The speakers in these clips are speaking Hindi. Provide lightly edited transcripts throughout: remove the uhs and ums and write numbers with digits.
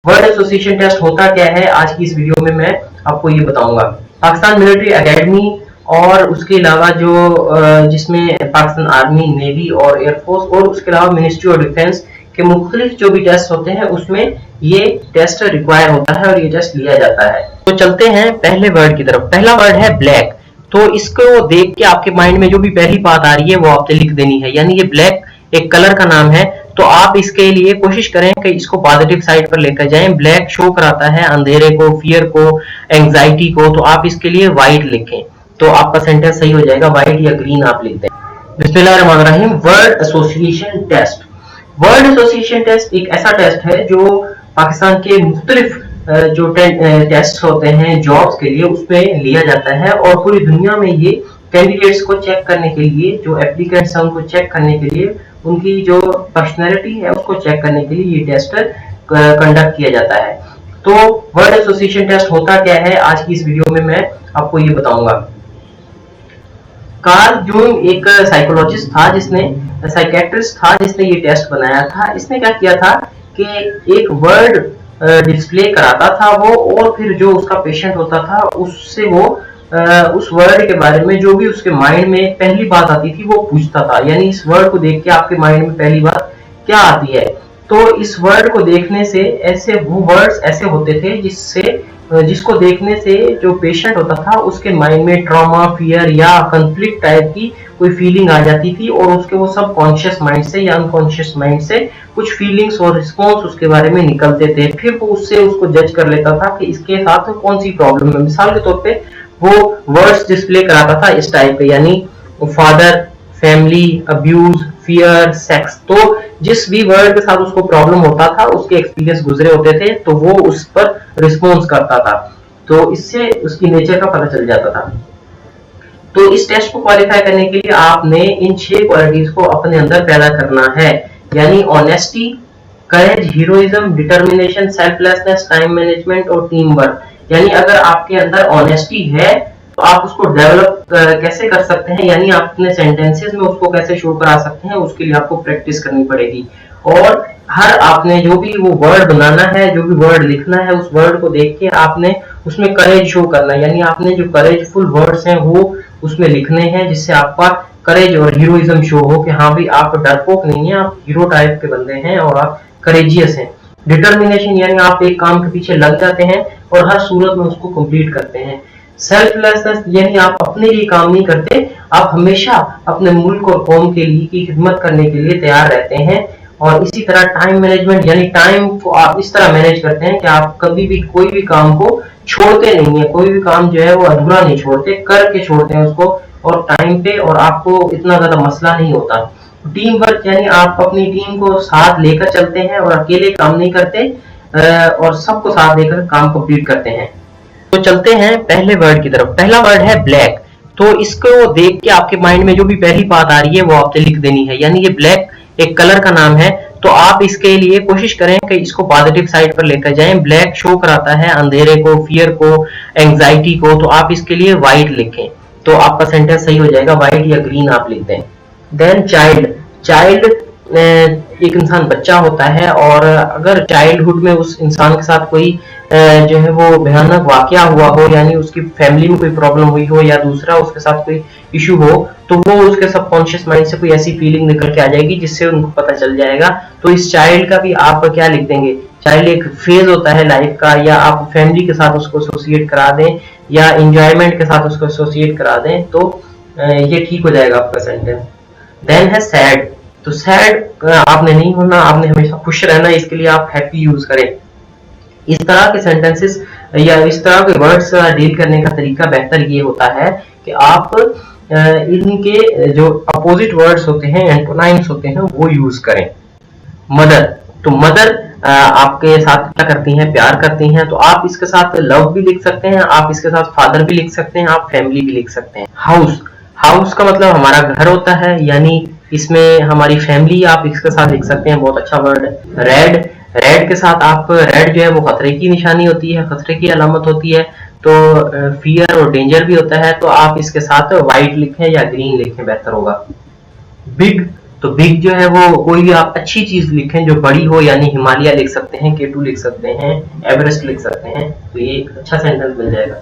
वर्ड एसोसिएशन टेस्ट होता क्या है, आज की इस वीडियो में मैं आपको ये बताऊंगा। पाकिस्तान मिलिट्री एकेडमी और उसके अलावा जो जिसमें पाकिस्तान आर्मी, नेवी और एयरफोर्स और उसके अलावा मिनिस्ट्री ऑफ डिफेंस के मुख्तलिफ जो भी टेस्ट होते हैं उसमें ये टेस्ट रिक्वायर होता है और ये टेस्ट लिया जाता है। तो चलते हैं पहले वर्ड की तरफ। पहला वर्ड है ब्लैक। तो इसको देख के आपके माइंड में जो भी पहली बात आ रही है वो आपने लिख देनी है, यानी ये ब्लैक एक कलर का नाम है। तो आप इसके लिए कोशिश करें कि इसको पॉजिटिव साइड पर लेकर जाएं। ब्लैक शो कराता है अंधेरे को, फियर को, एंजाइटी को, तो आप इसके लिए व्हाइट लिखें तो आपका सेंटेंस सही हो जाएगा। व्हाइट या ग्रीन आप लिख दें। बिस्मिल्लाहिर्रहमानिर्रहीम। Word association test. Word association test एक ऐसा टेस्ट है जो पाकिस्तान के मुख्तलिफ जो टेस्ट होते हैं जॉब्स के लिए उसमें लिया जाता है और पूरी दुनिया में ये कैंडिडेट्स को चेक करने के लिए, जो एप्लीकेंट्स हैं उनको चेक करने के लिए, उनकी जो पर्सनैलिटी है उसको चेक करने के लिए ये टेस्ट कंडक्ट किया जाता है। तो वर्ड एसोसिएशन टेस्ट होता क्या है, आज की इस वीडियो में मैं आपको ये बताऊंगा। कार्ल जूंग एक साइकोलॉजिस्ट था, साइकेट्रिस्ट था जिसने ये टेस्ट बनाया था। इसने क्या किया था कि एक वर्ड डिस्प्ले कराता था वो, और फिर जो उसका पेशेंट होता था उससे वो उस वर्ड के बारे में जो भी उसके माइंड में पहली बात आती थी वो पूछता था। यानी इस वर्ड को देख के आपके माइंड में पहली बात क्या आती है, तो इस वर्ड को देखने से ऐसे वो वर्ड्स ऐसे होते थे जिसको देखने से जो पेशेंट होता था उसके माइंड में ट्रॉमा, फियर या कंफ्लिक्ट टाइप की कोई फीलिंग आ जाती थी और उसके वो सब कॉन्शियस माइंड से या अनकॉन्शियस माइंड से कुछ फीलिंग्स और रिस्पॉन्स उसके बारे में निकलते थे। फिर वो उससे उसको जज कर लेता था कि इसके साथ कौन सी प्रॉब्लम है। मिसाल के तौर पे वो वर्ड्स डिस्प्ले कराता था इस टाइप पे, यानी father, family, abuse, fear, sex. तो जिस भी वर्ड के साथ उसको प्रॉब्लम होता था उसके एक्सपीरियंस गुजरे होते थे तो वो उस पर रिस्पॉन्स करता था, तो इससे उसकी नेचर का पता चल जाता था। तो इस टेस्ट को क्वालिफाई करने के लिए आपने इन 6 क्वालिटीज को अपने अंदर पैदा करना है, यानी honesty, courage, heroism, determination, selflessness, time management और टीम वर्क। यानी अगर आपके अंदर ऑनेस्टी है तो आप उसको डेवलप कैसे कर सकते हैं, यानी आप अपने सेंटेंसेस में उसको कैसे शो करा सकते हैं, उसके लिए आपको प्रैक्टिस करनी पड़ेगी। और हर आपने जो भी वो वर्ड बनाना है, जो भी वर्ड लिखना है, उस वर्ड को देख के आपने उसमें करेज शो करना है, यानी आपने जो करेजफुल वर्ड्स हैं वो उसमें लिखने हैं जिससे आपका करेज और हीरोइज्म शो हो कि हाँ भाई आप डरपोक नहीं है, आप हीरो टाइप के बंदे हैं और आप करेजियस हैं। डिटर्मिनेशन यानी आप एक काम के पीछे लग जाते हैं और हर सूरत में उसको कंप्लीट करते हैं। सेल्फलेसनेस यानी आप अपने लिए काम नहीं करते, आप हमेशा अपने मुल्क और कौम के लिए की खिदमत करने के लिए तैयार रहते हैं। और इसी तरह टाइम मैनेजमेंट यानी टाइम को आप इस तरह मैनेज करते हैं कि आप कभी भी कोई भी काम को छोड़ते नहीं है, कोई भी काम जो है वो अधूरा नहीं छोड़ते, करके छोड़ते हैं उसको और टाइम पे, और आपको इतना ज्यादा मसला नहीं होता। टीम वर्क यानी आप अपनी टीम को साथ लेकर चलते हैं और अकेले काम नहीं करते और सबको साथ लेकर काम कंप्लीट करते हैं। तो चलते हैं पहले वर्ड की तरफ। पहला वर्ड है ब्लैक। तो इसको देख के आपके माइंड में जो भी पहली बात आ रही है वो आपने लिख देनी है, यानी ये ब्लैक एक कलर का नाम है। तो आप इसके लिए कोशिश करें कि इसको पॉजिटिव साइड पर लेकर जाएं। ब्लैक शो कराता है अंधेरे को, फियर को, एंजाइटी को, तो आप इसके लिए व्हाइट लिखें तो आपका सेंटेंस सही हो जाएगा। व्हाइट या ग्रीन आप लिख दें। Then child. चाइल्ड एक इंसान बच्चा होता है और अगर चाइल्डहुड में उस इंसान के साथ कोई जो है वो भयानक वाकया हुआ हो, यानी उसकी फैमिली में कोई प्रॉब्लम हुई हो या दूसरा उसके साथ कोई इशू हो, तो वो उसके सबकॉन्शियस माइंड से कोई ऐसी फीलिंग निकल के आ जाएगी जिससे उनको पता चल जाएगा। तो इस चाइल्ड का भी आप क्या लिख देंगे, चाइल्ड एक फेज होता है लाइफ का, या आप फैमिली के साथ उसको एसोसिएट करा दें या इंजॉयमेंट के साथ उसको एसोसिएट करा दें तो ये ठीक हो जाएगा आपका सेंटेंस। देन है सैड। तो सैड आपने नहीं होना, आपने हमेशा खुश रहना, इसके लिए आप हैप्पी यूज करें। इस तरह के सेंटेंसेस या इस तरह के वर्ड्स डील करने का तरीका बेहतर ये होता है कि आप इनके जो अपोजिट वर्ड्स होते हैं, एंटोनाइम्स होते हैं, वो यूज करें। मदर। तो मदर आपके साथ क्या करती हैं, प्यार करती हैं, तो आप इसके साथ लव भी लिख सकते हैं, आप इसके साथ फादर भी लिख सकते हैं, आप फैमिली भी लिख सकते हैं। हाउस। हाउस का मतलब हमारा घर होता है, यानी इसमें हमारी फैमिली आप इसके साथ लिख सकते हैं, बहुत अच्छा वर्ड है। रेड। रेड के साथ आप, रेड जो है वो खतरे की निशानी होती है, खतरे की अलामत होती है, तो फियर और डेंजर भी होता है, तो आप इसके साथ व्हाइट लिखें या ग्रीन लिखें बेहतर होगा। बिग। तो बिग जो है वो कोई भी आप अच्छी चीज लिखें जो बड़ी हो, यानी हिमालय लिख सकते हैं, K2 लिख सकते हैं, एवरेस्ट लिख सकते हैं, तो ये एक अच्छा सेंटेंस मिल जाएगा।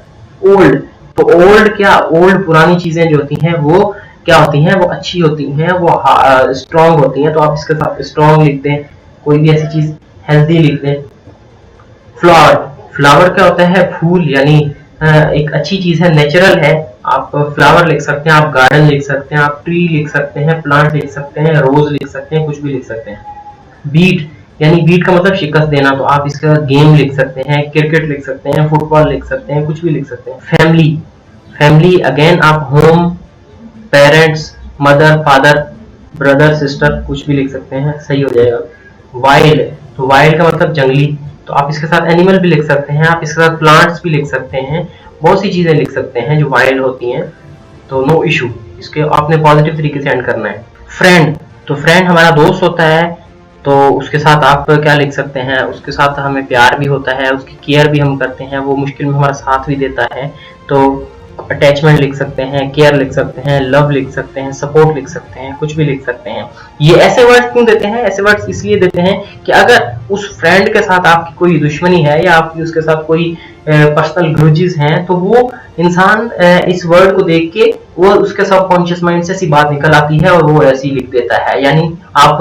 ओल्ड, तो ओल्ड क्या, ओल्ड पुरानी चीजें जो होती हैं वो क्या होती हैं, वो अच्छी होती हैं, वो स्ट्रांग होती हैं, तो आप इसके साथ स्ट्रांग लिख दें, कोई भी ऐसी चीज हेल्दी लिख दें। फ्लावर, फ्लावर क्या होता है, फूल, यानी एक अच्छी चीज है, नेचुरल है, आप फ्लावर लिख सकते हैं, आप गार्डन लिख सकते हैं, आप ट्री लिख सकते हैं, प्लांट लिख सकते हैं, रोज लिख सकते हैं, कुछ भी लिख सकते हैं। बीट, यानी बीट का मतलब शिकस्त देना, तो आप इसका गेम लिख सकते हैं, क्रिकेट लिख सकते हैं, फुटबॉल लिख सकते हैं, कुछ भी लिख सकते हैं। फैमिली, फैमिली अगेन आप home, parents, mother, father, brother, sister, कुछ भी लिख सकते हैं, सही हो जाएगा। वाइल्ड, तो वाइल्ड का मतलब जंगली, तो आप इसके साथ एनिमल भी लिख सकते हैं, आप इसके साथ प्लांट्स भी लिख सकते हैं, बहुत सी चीजें लिख सकते हैं जो वाइल्ड होती हैं, तो नो इशू, इसके आपने पॉजिटिव तरीके से एंड करना है। फ्रेंड, तो फ्रेंड हमारा दोस्त होता है, तो उसके साथ आप क्या लिख सकते हैं, उसके साथ हमें प्यार भी होता है, उसकी केयर भी हम करते हैं, वो मुश्किल में हमारा साथ भी देता है, तो अटैचमेंट लिख सकते हैं, केयर लिख सकते हैं, लव लिख सकते हैं, सपोर्ट लिख सकते हैं, कुछ भी लिख सकते हैं। ये ऐसे वर्ड्स क्यों देते हैं, ऐसे वर्ड्स इसलिए देते हैं कि अगर उस फ्रेंड के साथ आपकी कोई दुश्मनी है या आपकी उसके साथ कोई पर्सनल ग्रजेस हैं, तो वो इंसान इस वर्ड को देख के वो उसके सबकॉन्शियस माइंड से ऐसी बात निकल आती है और वो ऐसी लिख देता है। यानी आप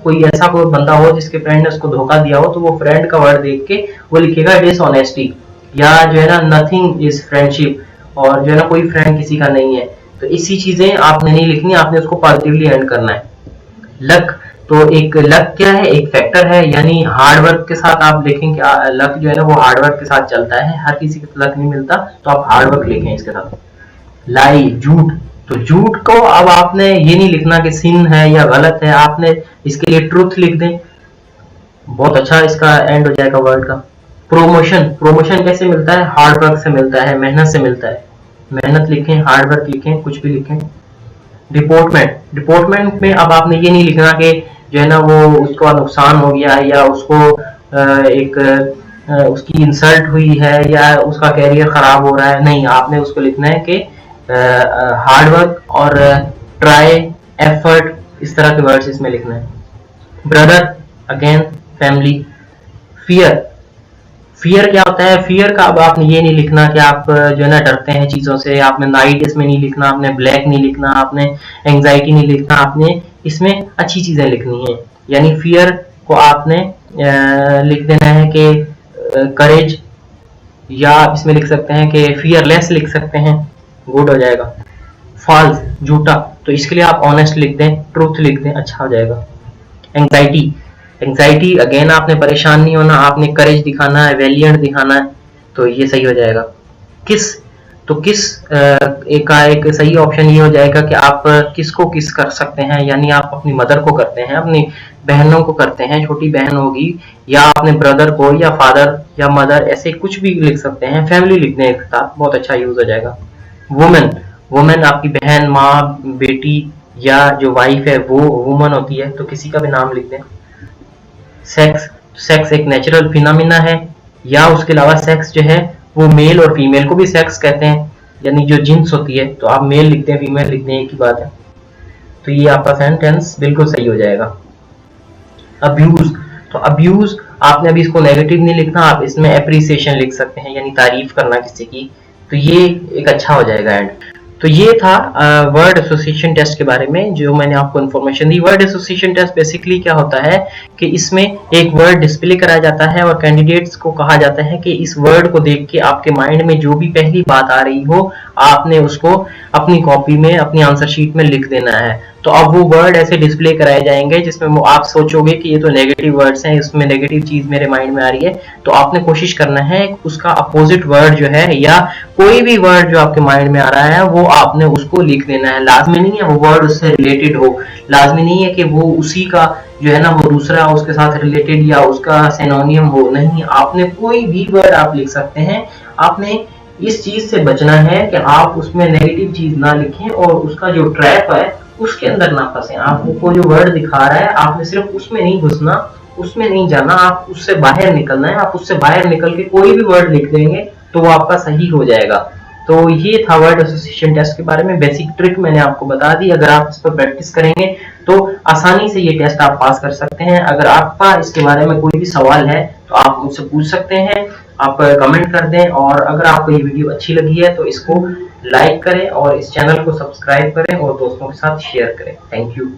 कोई ऐसा कोई बंदा हो जिसके फ्रेंड ने उसको धोखा दिया हो, तो वो फ्रेंड का वर्ड देख के वो लिखेगा डिसऑनेस्टी, या जो है ना नथिंग इज फ्रेंडशिप, और जो है ना कोई फ्रेंड किसी का नहीं है, तो इसी चीजें आपने नहीं लिखनी, आपने उसको पॉजिटिवली एंड करना है। लक, तो एक लक क्या है, एक फैक्टर है, यानी हार्ड वर्क के साथ आप लिखें कि लक जो है ना वो हार्ड वर्क के साथ चलता है, हर किसी को लक नहीं मिलता, तो आप हार्ड वर्क लिखें इसके साथ। लाई, झूठ, तो झूठ को अब आपने ये नहीं लिखना कि सिन है या गलत है, आपने इसके लिए ट्रुथ लिख दें, बहुत अच्छा इसका एंड हो जाएगा वर्ड का। प्रोमोशन, प्रोमोशन कैसे मिलता है, हार्ड वर्क से मिलता है, मेहनत से मिलता है, मेहनत लिखें, हार्ड वर्क लिखें, कुछ भी लिखें। रिपोर्टमेंट, रिपोर्टमेंट में अब आपने ये नहीं लिखना कि जो है ना वो उसको नुकसान हो गया या उसको उसकी इंसल्ट हुई है या उसका कैरियर खराब हो रहा है, नहीं, आपने उसको लिखना है कि हार्ड वर्क और ट्राई, एफर्ट, इस तरह के वर्ड्स इसमें लिखना है। Brother, again family. Fear, fear क्या होता है, फियर का अब आपने ये नहीं लिखना कि आप जो है ना डरते हैं चीजों से, आपने नाइट इसमें नहीं लिखना, आपने ब्लैक नहीं लिखना, आपने एंजाइटी नहीं लिखना, आपने इसमें अच्छी चीजें लिखनी है। यानी फियर को आपने लिख देना है कि करेज, या इसमें लिख सकते हैं कि फियरलेस लिख सकते हैं, गुड हो जाएगा। फॉल्स, झूठा, तो इसके लिए आप ऑनेस्ट लिख दें, ट्रूथ लिख दें, अच्छा हो जाएगा। एंजाइटी, एंजाइटी अगेन आपने परेशान नहीं होना, आपने करेज दिखाना है, वेलियंट दिखाना है, तो ये सही हो जाएगा। किस, तो किस एक सही ऑप्शन ये हो जाएगा कि आप किसको किस कर सकते हैं, यानी आप अपनी मदर को करते हैं, अपनी बहनों को करते हैं, छोटी बहन होगी, या अपने ब्रदर को, या फादर या मदर, ऐसे कुछ भी लिख सकते हैं, फैमिली लिखने के साथ बहुत अच्छा यूज हो जाएगा। वुमेन, वुमेन आपकी बहन, माँ, बेटी, या जो वाइफ है वो वुमन होती है, तो किसी का भी नाम लिख दें। सेक्स, सेक्स एक नेचुरल फिनोमिना है, या उसके अलावा सेक्स जो है वो मेल और फीमेल को भी सेक्स कहते हैं, यानी जो जिन्स होती है, तो आप मेल लिखते हैं, फीमेल लिखते हैं, एक ही बात है, तो ये आपका सेंटेंस बिल्कुल सही हो जाएगा। अब्यूज, तो अब्यूज आपने अभी इसको नेगेटिव नहीं लिखना, आप इसमें एप्रिसिएशन लिख सकते हैं, यानी तारीफ करना किसी की, तो ये एक अच्छा हो जाएगा एंड। तो ये था वर्ड एसोसिएशन टेस्ट के बारे में जो मैंने आपको इन्फॉर्मेशन दी। वर्ड एसोसिएशन टेस्ट बेसिकली क्या होता है कि इसमें एक वर्ड डिस्प्ले कराया जाता है और कैंडिडेट्स को कहा जाता है कि इस वर्ड को देख के आपके माइंड में जो भी पहली बात आ रही हो आपने उसको अपनी कॉपी में, अपनी आंसर शीट में लिख देना है। तो अब वो वर्ड ऐसे डिस्प्ले कराए जाएंगे जिसमें वो आप सोचोगे कि ये तो नेगेटिव वर्ड्स हैं, इसमें नेगेटिव चीज मेरे माइंड में आ रही है, तो आपने कोशिश करना है उसका अपोजिट वर्ड जो है या कोई भी वर्ड जो आपके माइंड में आ रहा है वो आपने उसको लिख देना है। लाजमी नहीं है वो वर्ड उससे रिलेटेड हो, लाजमी नहीं है कि वो उसी का जो है ना वो दूसरा उसके साथ रिलेटेड या उसका सिनोनियम हो, नहीं, आपने कोई भी वर्ड आप लिख सकते हैं। आपने इस चीज से बचना है कि आप उसमें नेगेटिव चीज ना लिखें और उसका जो ट्रैप है उसके अंदर ना फंसे। आपको जो वर्ड दिखा रहा है आपने सिर्फ उसमें नहीं घुसना, उसमें नहीं जाना, आप उससे बाहर निकलना है। आप उससे बाहर निकल के कोई भी वर्ड लिख देंगे तो वो आपका सही हो जाएगा। तो ये था वर्ड एसोसिएशन टेस्ट के बारे में। बेसिक ट्रिक मैंने आपको बता दी। अगर आप इस पर प्रैक्टिस करेंगे तो आसानी से ये टेस्ट आप पास कर सकते हैं। अगर आपका इसके बारे में कोई भी सवाल है तो आप मुझसे पूछ सकते हैं, आप कमेंट कर दें। और अगर आपको ये वीडियो अच्छी लगी है तो इसको लाइक करें और इस चैनल को सब्सक्राइब करें और दोस्तों के साथ शेयर करें। Thank you.